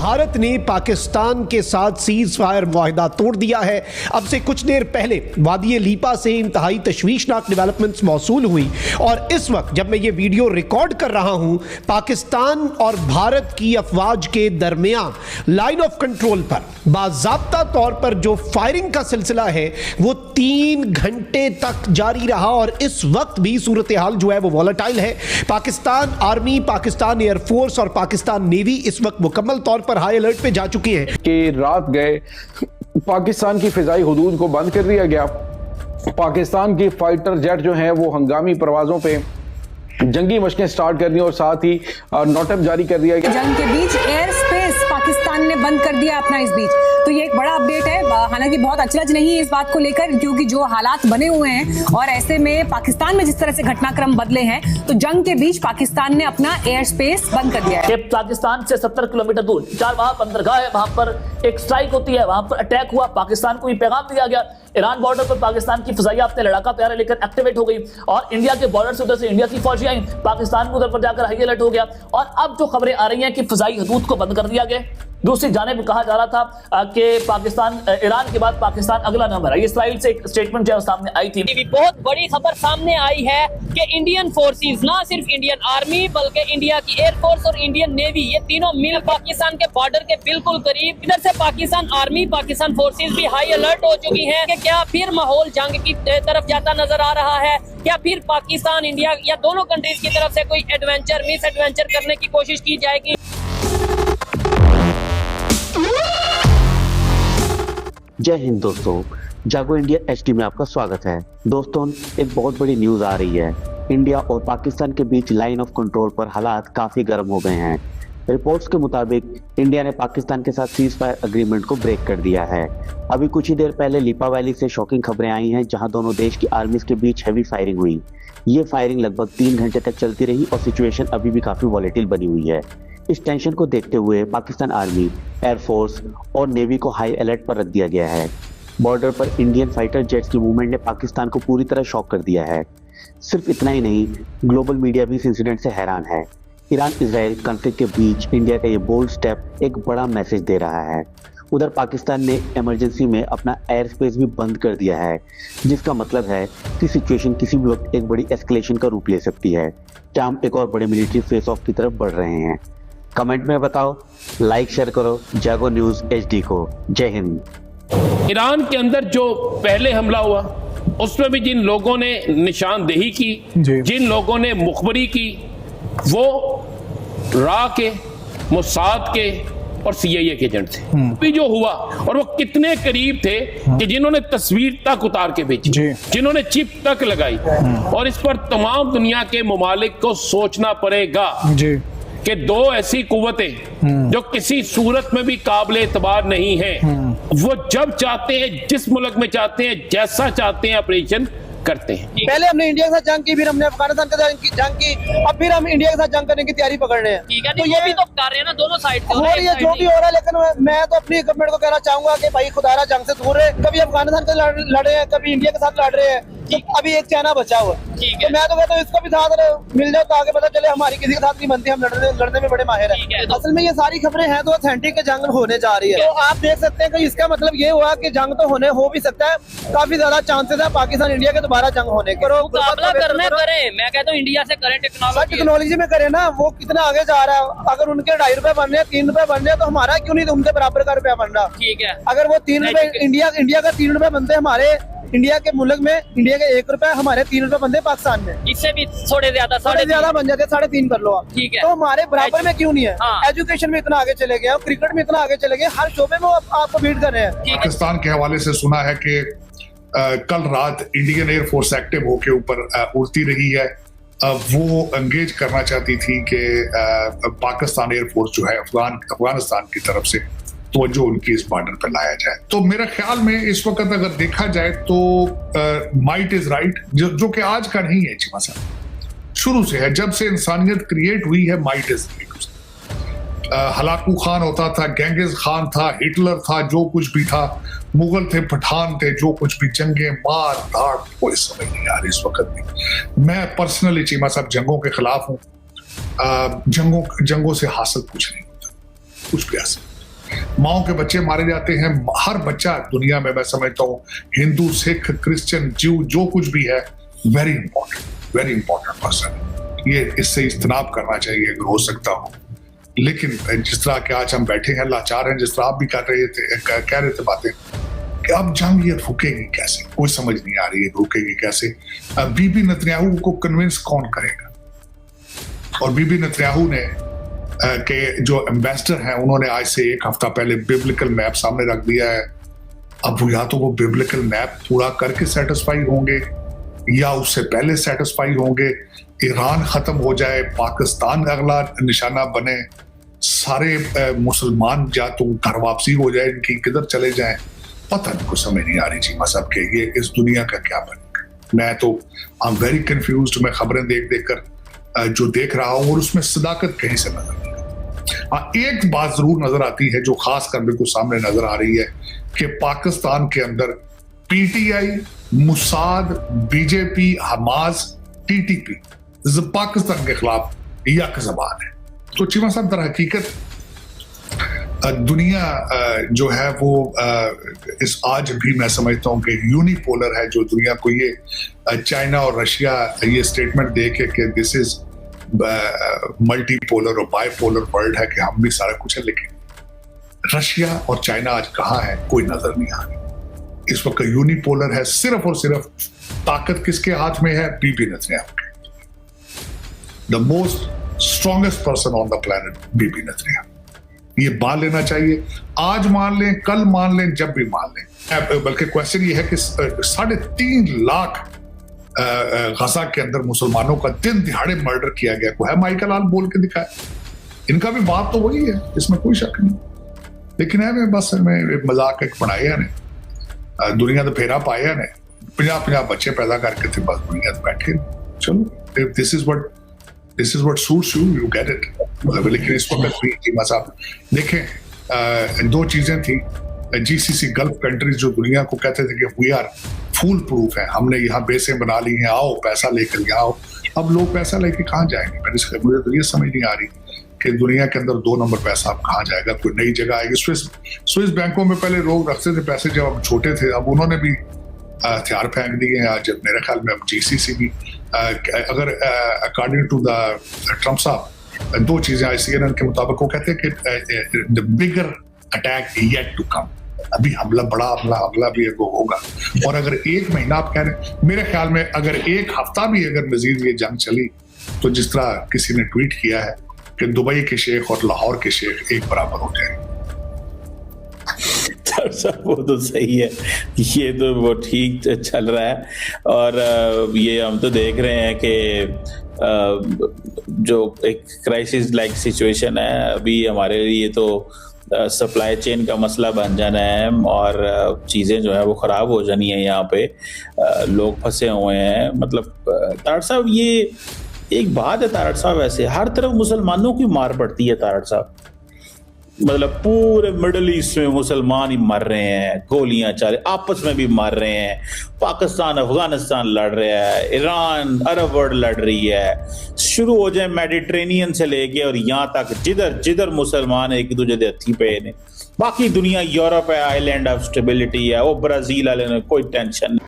भारत ने पाकिस्तान के साथ सीज फायर मुआहिदा तोड़ दिया है। अब से कुछ देर पहले वादी लीपा से इंतहाई तशवीशनाक डेवलपमेंट्स मौसूल हुई और इस वक्त जब मैं ये वीडियो रिकॉर्ड कर रहा हूं, पाकिस्तान और भारत की अफवाज के दरमियान लाइन ऑफ कंट्रोल पर बाज़ाब्ता तौर पर जो फायरिंग का सिलसिला है वो 3 घंटे तक जारी रहा और इस वक्त भी सूरत हाल जो है वो वॉलेटाइल है। पाकिस्तान आर्मी, पाकिस्तान एयरफोर्स और पाकिस्तान नेवी इस वक्त मुकम्मल तौर पर हाई अलर्ट पे जा चुकी है कि रात गए पाकिस्तान की फिजाई हुदूद को बंद कर दिया गया। पाकिस्तान की फाइटर जेट जो हैं वो हंगामी परवाजों पे जंगी मशकें स्टार्ट कर दी और साथ ही नोटम जारी कर दिया गया। जंग के बीच एयर स्पेस पाकिस्तान ने बंद कर दिया अपना इस बीच, तो ये एक बड़ा अपडेट है। हालांकि बहुत अचरज नहीं है इस बात को लेकर, क्योंकि जो हालात बने हुए हैं और ऐसे में पाकिस्तान में जिस तरह से घटनाक्रम बदले हैं, तो जंग के बीच पाकिस्तान ने अपना एयर स्पेस बंद कर दिया है। पाकिस्तान से 70 किलोमीटर दूर वहां बंदरगाह है, वहां पर एक स्ट्राइक होती है, वहां पर अटैक हुआ, पाकिस्तान को भी पैगाम दिया गया। ईरान बॉर्डर पर पाकिस्तान की फिजाइया अपने लड़ाका प्यारे लेकर एक्टिवेट हो गई और इंडिया के बॉर्डर से उधर से इंडिया की फौजी आई, पाकिस्तान को उधर पर जाकर हाई अलर्ट हो गया। और अब जो खबरें आ रही हैं कि फिजाई हदूद को बंद कर दिया गया। दूसरी जानिब कहा जा रहा था कि पाकिस्तान ईरान के बाद पाकिस्तान अगला नंबर है। इसराइल से एक स्टेटमेंट जो सामने आई थी। बहुत बड़ी खबर सामने आई है कि इंडियन फोर्सेस, ना सिर्फ इंडियन आर्मी बल्कि इंडिया की एयरफोर्स और इंडियन नेवी, ये तीनों मिल पाकिस्तान के बॉर्डर के बिल्कुल करीब। इधर से पाकिस्तान आर्मी, पाकिस्तान फोर्सेस भी हाई अलर्ट हो चुकी हैं कि क्या फिर माहौल जंग की तरफ जाता नजर आ रहा है, क्या फिर पाकिस्तान इंडिया या दोनों कंट्रीज की तरफ से कोई एडवेंचर मिस एडवेंचर करने की कोशिश की जाएगी। जय हिंद दोस्तों, जागो इंडिया एचडी में आपका स्वागत है। दोस्तों, एक बहुत बड़ी न्यूज आ रही है। इंडिया और पाकिस्तान के बीच लाइन ऑफ कंट्रोल पर हालात काफी गर्म हो गए हैं। रिपोर्ट्स के मुताबिक इंडिया ने पाकिस्तान के साथ सीज फायर एग्रीमेंट को ब्रेक कर दिया है। अभी कुछ ही देर पहले लीपा वैली से शॉकिंग खबरें आई हैं, जहां दोनों देश की आर्मीज के बीच हैवी फायरिंग हुई। ये फायरिंग लगभग 3 घंटे तक चलती रही और सिचुएशन अभी भी काफी वॉलेटिल बनी हुई है। इस टेंशन को देखते हुए पाकिस्तान आर्मी, एयरफोर्स और नेवी को हाई अलर्ट पर रख दिया गया है। बॉर्डर पर इंडियन फाइटर जेट्स की मूवमेंट ने पाकिस्तान को पूरी तरह शॉक कर दिया है। सिर्फ इतना ही नहीं, ग्लोबल मीडिया भी इस इंसिडेंट से हैरान है। ईरान इजराइल कॉन्फ्लिक्ट के बीच इंडिया का ये बोल्ड स्टेप एक बड़ा मैसेज दे रहा है। उधर पाकिस्तान ने इमरजेंसी में अपना एयर स्पेस भी बंद कर दिया है, जिसका मतलब है कि सिचुएशन किसी भी वक्त एक बड़ी एस्केलेशन का रूप ले सकती है। क्या हम एक और बड़े मिलिट्री फेस ऑफ की तरफ बढ़ रहे हैं? कमेंट में बताओ, लाइक शेयर करो जागो न्यूज एचडी को। जय हिंद। ईरान के अंदर जो पहले हमला हुआ उसमें भी जिन लोगों ने निशानदेही की, जिन लोगों ने मुखबरी की, वो रा के, मोसाद के और सीआईए के एजेंट थे। भी जो हुआ और वो कितने करीब थे कि जिन्होंने तस्वीर तक उतार के भेजी, जिन्होंने चिप तक लगाई। और इस पर तमाम दुनिया के ममालिक को सोचना पड़ेगा कि 2 ऐसी कुव्वतें जो किसी सूरत में भी काबिले एतबार नहीं है, वो जब चाहते हैं, जिस मुल्क में चाहते हैं, जैसा चाहते हैं ऑपरेशन करते हैं। पहले हमने इंडिया के साथ जंग की, फिर हमने अफगानिस्तान के साथ जंग की, अब फिर हम इंडिया के साथ जंग करने की तैयारी पकड़ रहे हैं। ठीक है, तो ये भी तो कर रहे हैं ना, दोनों साइड से। और ये जो भी हो रहा है, लेकिन मैं तो अपनी गवर्नमेंट को कहना चाहूंगा कि भाई खुदारा जंग से दूर है। कभी अफगानिस्तान के लड़ रहे हैं, कभी इंडिया के साथ लड़ रहे हैं, तो अभी एक चाइना बचा हुआ है। तो मैं तो कहता हूँ इसको भी साथ मिल जाओ, तो आगे पता चले हमारी किसी के साथ नहीं बनती, हम लड़ने में बड़े माहिर हैं। असल में ये सारी खबरें हैं तो ऑथेंटिक के जंग होने जा रही है। तो आप देख सकते हैं कि इसका मतलब ये हुआ कि जंग तो हो भी सकता है, काफी ज्यादा चांसेस है पाकिस्तान इंडिया के दोबारा जंग होने के। मुकाबला करना करें, मैं कहता हूँ इंडिया से करें, टेक्नोलॉजी में करें ना। वो कितना आगे जा रहा है, अगर उनके 2.5 रुपए बन रहे हैं, 3 रुपए बन रहे हैं, तो हमारा क्यों नहीं उनके बराबर का रुपया बन रहा? ठीक है, अगर वो 3 रुपए इंडिया का 3 रुपए बनते हमारे इंडिया के मुल्क में, इंडिया के 1 रुपए, हमारे 3 रुपए बनते पाकिस्तान में, इससे भी थोड़े ज्यादा बन जाते, 3.5 कर लो आप। ठीक है, तो हमारे बराबर में क्यों नहीं है? एजुकेशन में इतना आगे चले गए, क्रिकेट में इतना आगे चले गए, हर शोबे में आपको बीट कर रहे हैं। पाकिस्तान के हवाले से सुना है कि कल रात इंडियन एयरफोर्स एक्टिव होके ऊपर उड़ती रही है। वो एंगेज करना चाहती थी कि पाकिस्तान एयरफोर्स जो है अफगानिस्तान की तरफ से तवज्जो उनकी इस बॉर्डर पर लाया जाए। तो मेरे ख्याल में इस वक्त अगर देखा जाए तो माइट इज राइट, जो कि आज का नहीं है चिमा साहब, शुरू से है। जब से इंसानियत क्रिएट हुई है, might is right. Hulagu Khan होता था, गेंगिस खान था, हिटलर था, जो कुछ भी था, मुगल थे, पठान थे, जो कुछ भी, जंगे मार धाड़, कोई समझ नहीं आ रही इस वक्त भी। मैं पर्सनली चीमा साहब जंगों के खिलाफ हूँ। जंगों से हासिल कुछ नहीं होता, कुछ भी हासिल। माओ के बच्चे मारे जाते हैं। हर बच्चा दुनिया में, मैं समझता हूँ, हिंदू, सिख, क्रिश्चियन, ज्यू, जो कुछ भी है, वेरी इंपॉर्टेंट पर्सन। ये इससे इज्तनाब करना चाहिए अगर हो सकता हो। लेकिन जिस तरह के आज हम बैठे हैं, लाचार हैं, जिस तरह आप भी कह रहे थे बातें कि अब जंग ये रुकेगी कैसे, कोई समझ नहीं आ रही है रुकेगी कैसे। बीबी नेतन्याहू को कन्विंस कौन करेगा? और बीबी नेतन्याहू ने के जो एम्बेसडर हैं, उन्होंने आज से 1 हफ्ता पहले बिब्लिकल मैप सामने रख दिया है। अब वो या तो वो बिब्लिकल मैप पूरा करके सेटिस्फाई होंगे या उससे पहले सेटिस्फाई होंगे। ईरान खत्म हो जाए, पाकिस्तान अगला निशाना बने, सारे मुसलमान या तो घर वापसी हो जाए, इनकी किधर चले जाएं, पता नहीं, कुछ समझ नहीं आ रही चीमा साहब के ये इस दुनिया का क्या बनेगा। मैं तो आई एम वेरी कंफ्यूज्ड। मैं खबरें देख कर जो देख रहा हूं और उसमें सदाकत कहीं से नजर नहीं। हाँ, एक बात जरूर नजर आती है जो खास कर बिल्कुल सामने नजर आ रही है कि पाकिस्तान के अंदर PTI, Mossad, BJP, Hamas, TTP Pakistan के खिलाफ यक ज़बान है। तो चीमा साहब दर हकीकत दुनिया जो है वो इस आज भी मैं समझता हूँ कि यूनिपोलर है। जो दुनिया को ये चाइना और रशिया ये स्टेटमेंट दे के कि दिस इज मल्टीपोलर और बाइपोलर वर्ल्ड है कि हम भी सारा कुछ है, लेकिन रशिया और चाइना आज कहाँ है कोई नजर नहीं आ रही। इस वक्त यूनिपोलर है, सिर्फ और सिर्फ ताकत किसके हाथ में है? बीबी नेतन्याहू के। The most strongest person on the planet Bibi Netanyahu. ये मान लेना चाहिए, आज मान लें, कल मान लें, जब भी मान लें। बल्कि क्वेश्चन ये है कि 3.5 लाख गजा के अंदर मुसलमानों का दिन दिहाड़े मर्डर किया गया। को है माइकल आल बोल के दिखाया। इनका भी बात तो वही है, इसमें कोई शक नहीं। लेकिन है मैं बस मैं मजाक एक बनाया ने, दुनिया तो फेरा पाया ने, 50 बच्चे पैदा करके थे, बस दुनिया तो बैठे। चलो, this is what suits you, you get it. लेकिन इस वक्त भी चीमा साहब देखें, 2 चीजें थी। जीसीसी गल्फ कंट्रीज जो दुनिया को कहते थे कि वी आर फूल प्रूफ है, हमने यहाँ बेसें बना ली हैं, आओ पैसा लेकर यहाँ आओ। अब लोग पैसा लेके कहाँ जाएंगे? मुझे तो ये समझ नहीं आ रही कि दुनिया के अंदर 2 नंबर पैसा अब कहाँ जाएगा? कोई नई जगह आएगी। स्विस बैंकों में पहले लोग रखते थे पैसे जब हम छोटे थे, अब उन्होंने भी हथियार फेंक दिए हैं। आज मेरे ख्याल में अब जीसीसी भी अगर अकॉर्डिंग टू द ट्रम्प साहब 2 चीजें आई CNN के मुताबिक, वो कहते हैं कि the bigger attack yet to come. अभी बड़ा हमला भी होगा। और अगर 1 महीना आप कह रहे हैं, मेरे ख्याल में अगर 1 हफ्ता भी अगर मजीद ये जंग चली, तो जिस तरह किसी ने ट्वीट किया है कि दुबई के शेख और लाहौर के शेख एक बराबर हो जाएंगे। वो तो सही है, ये तो वो ठीक चल रहा है। और ये हम तो देख रहे हैं कि जो एक क्राइसिस लाइक सिचुएशन है अभी हमारे लिए, तो सप्लाई चेन का मसला बन जाना है और चीज़ें जो है वो ख़राब हो जानी है। यहाँ पे लोग फंसे हुए हैं। मतलब तारड़ साहब, ये एक बात है तारड़ साहब, ऐसे हर तरफ मुसलमानों की मार पड़ती है तारड़ साहब। मतलब पूरे मिडल ईस्ट में मुसलमान ही मर रहे हैं, गोलियां चल, आपस में भी मर रहे हैं। पाकिस्तान अफगानिस्तान लड़ रहा है, ईरान अरब वर्ल्ड लड़ रही है। शुरू हो जाए मेडिटेरेनियन से लेके और यहाँ तक जिधर जिधर मुसलमान एक दूसरे के हथी पे ने। बाकी दुनिया यूरोप है, आइलैंड ऑफ स्टेबिलिटी है, वो ब्राजील वाले ने कोई टेंशन नहीं।